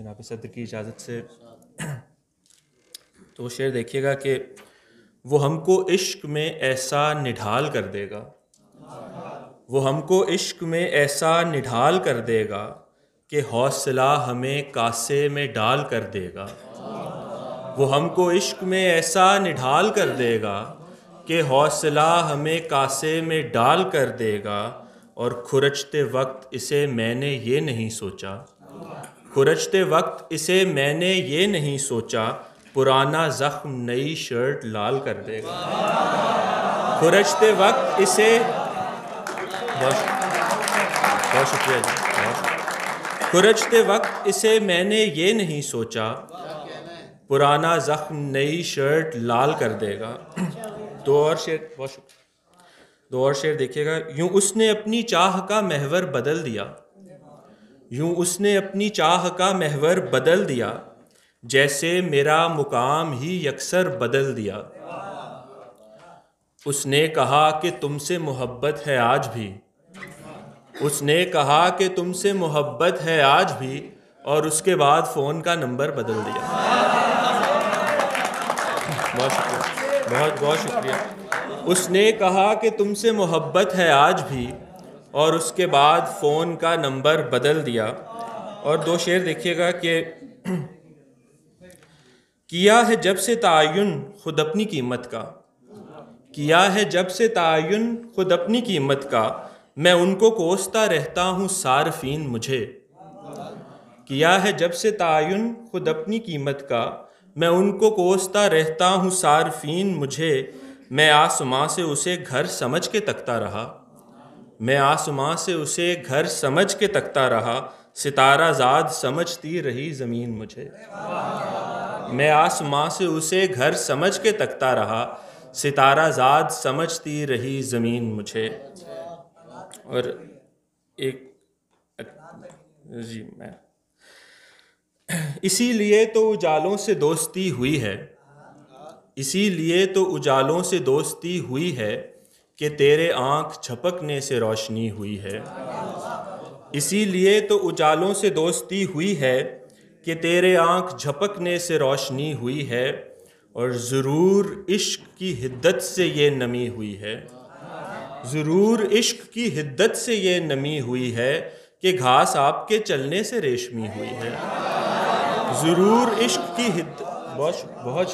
جناب صدر کی اجازت سے تو شعر دیکھیے گا کہ وہ ہم کو عشق میں ایسا نڈھال کر دے گا، وہ ہم کو عشق میں ایسا نڈھال کر دے گا کہ حوصلہ ہمیں کاسے میں ڈال کر دے گا، وہ ہم کو عشق میں ایسا نڈھال کر دے گا کہ حوصلہ ہمیں کاسے میں ڈال کر دے گا، اور کھرچتے وقت اسے میں نے یہ نہیں سوچا، کھرچتے وقت اسے میں نے یہ نہیں سوچا، پرانا زخم نئی شرٹ لال کر دے گا، کھرچتے وقت اسے بہت شکریہ جی، کھرچتے وقت اسے میں نے یہ نہیں سوچا، پرانا زخم نئی شرٹ لال کر دے گا۔ دو اور شعر، بہت شکریہ، دو اور شعر دیکھیے گا۔ یوں اس نے اپنی چاہ کا محور بدل دیا، یوں اس نے اپنی چاہ کا محور بدل دیا، جیسے میرا مقام ہی یکسر بدل دیا، اس نے کہا کہ تم سے محبت ہے آج بھی، اس نے کہا کہ تم سے محبت ہے آج بھی، اور اس کے بعد فون کا نمبر بدل دیا۔ بہت شکریہ، بہت بہت شکریہ۔ اس نے کہا کہ تم سے محبت ہے آج بھی، اور اس کے بعد فون کا نمبر بدل دیا۔ اور دو شعر دیکھیے گا کہ کیا ہے جب سے تعین خود اپنی قیمت کا، کیا ہے جب سے تعین خود اپنی قیمت کا، میں ان کو کوستا رہتا ہوں صارفین مجھے، کیا ہے جب سے تعین خود اپنی قیمت کا، میں ان کو کوستا رہتا ہوں صارفین مجھے، میں آسماں سے اسے گھر سمجھ کے تکتا رہا، میں آسماں سے اسے گھر سمجھ کے تکتا رہا، ستارہ زاد سمجھتی رہی زمین مجھے، میں آسماں سے اسے گھر سمجھ کے تکتا رہا، ستارہ زاد سمجھتی رہی زمین مجھے۔ اور ایک جی میں اسی لیے تو اجالوں سے دوستی ہوئی ہے، اسی لیے تو اجالوں سے دوستی ہوئی ہے کہ تیرے آنکھ جھپکنے سے روشنی ہوئی ہے، اسی لیے تو اجالوں سے دوستی ہوئی ہے کہ تیرے آنکھ جھپکنے سے روشنی ہوئی ہے، اور ضرور عشق کی حدت سے یہ نمی ہوئی ہے، ضرور عشق کی حدت سے یہ نمی ہوئی ہے کہ گھاس آپ کے چلنے سے ریشمی ہوئی ہے، ضرور عشق کی حدت، بہت شکریہ، بہت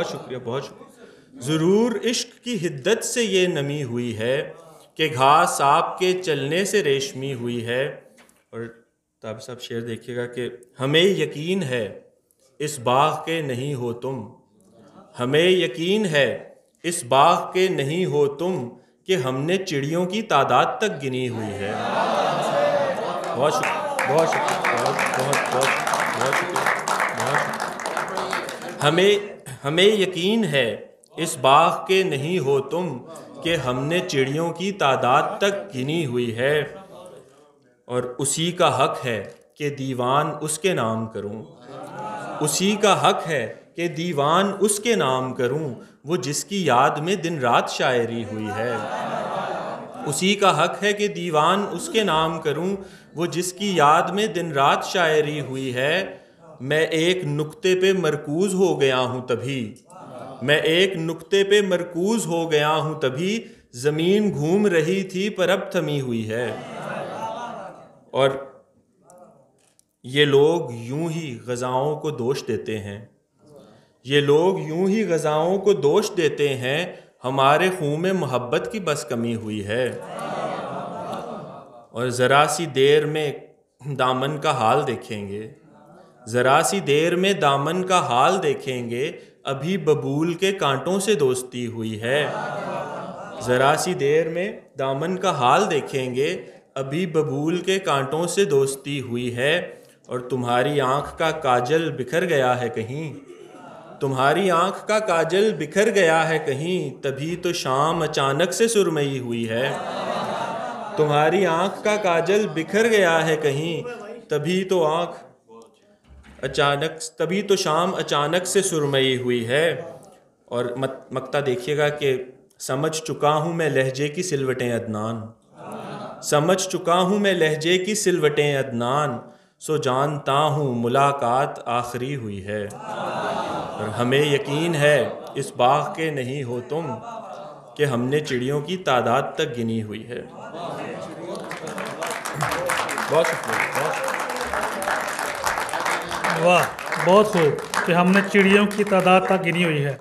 شکریہ، بہت شکریہ، ضرور عشق کی حدت سے یہ نمی ہوئی ہے کہ گھاس آپ کے چلنے سے ریشمی ہوئی ہے۔ اور تابع صاحب شعر دیکھیے گا کہ ہمیں یقین ہے اس باغ کے نہیں ہو تم، ہمیں یقین ہے اس باغ کے نہیں ہو تم، کہ ہم نے چڑیوں کی تعداد تک گنی ہوئی ہے۔ بہت شکریہ، بہت شکریہ، بہت بہت بہت بہت شکریہ، بہت شکریہ۔ ہمیں یقین ہے اس باغ کے نہیں ہو تم، کہ ہم نے چڑیوں کی تعداد تک گنی ہوئی ہے، اور اسی کا حق ہے کہ دیوان اس کے نام کروں، اسی کا حق ہے کہ دیوان اس کے نام کروں، وہ جس کی یاد میں دن رات شاعری ہوئی ہے، اسی کا حق ہے کہ دیوان اس کے نام کروں، وہ جس کی یاد میں دن رات شاعری ہوئی ہے۔ میں ایک نقطے پہ مرکوز ہو گیا ہوں تبھی، میں ایک نقطے پہ مرکوز ہو گیا ہوں تبھی، زمین گھوم رہی تھی پر اب تھمی ہوئی ہے، اور یہ لوگ یوں ہی غذاؤں کو دوش دیتے ہیں، یہ لوگ یوں ہی غذاؤں کو دوش دیتے ہیں، ہمارے خون میں محبت کی بس کمی ہوئی ہے، اور ذرا سی دیر میں دامن کا حال دیکھیں گے، ذرا سی دیر میں دامن کا حال دیکھیں گے، ابھی ببول کے کانٹوں سے دوستی ہوئی ہے، ذرا سی دیر میں دامن کا حال دیکھیں گے، ابھی ببول کے کانٹوں سے دوستی ہوئی ہے، اور تمہاری آنکھ کا کاجل بکھر گیا ہے کہیں، تمہاری آنکھ کا کاجل بکھر گیا ہے کہیں، تبھی تو شام اچانک سے سرمئی ہوئی ہے، تمہاری آنکھ کا کاجل بکھر گیا ہے کہیں، تبھی تو شام اچانک سے سرمئی ہوئی ہے۔ اور مقطع دیکھیے گا کہ سمجھ چکا ہوں میں لہجے کی سلوٹیں عدنان، سمجھ چکا ہوں میں لہجے کی سلوٹیں عدنان، سو جانتا ہوں ملاقات آخری ہوئی ہے، اور ہمیں یقین ہے اس باغ کے نہیں ہو تم کہ ہم نے چڑیوں کی تعداد تک گنی ہوئی ہے۔ بہت شکریہ۔ واہ، بہت خوب کہ ہم نے چڑیوں کی تعداد تک گنی ہوئی ہے۔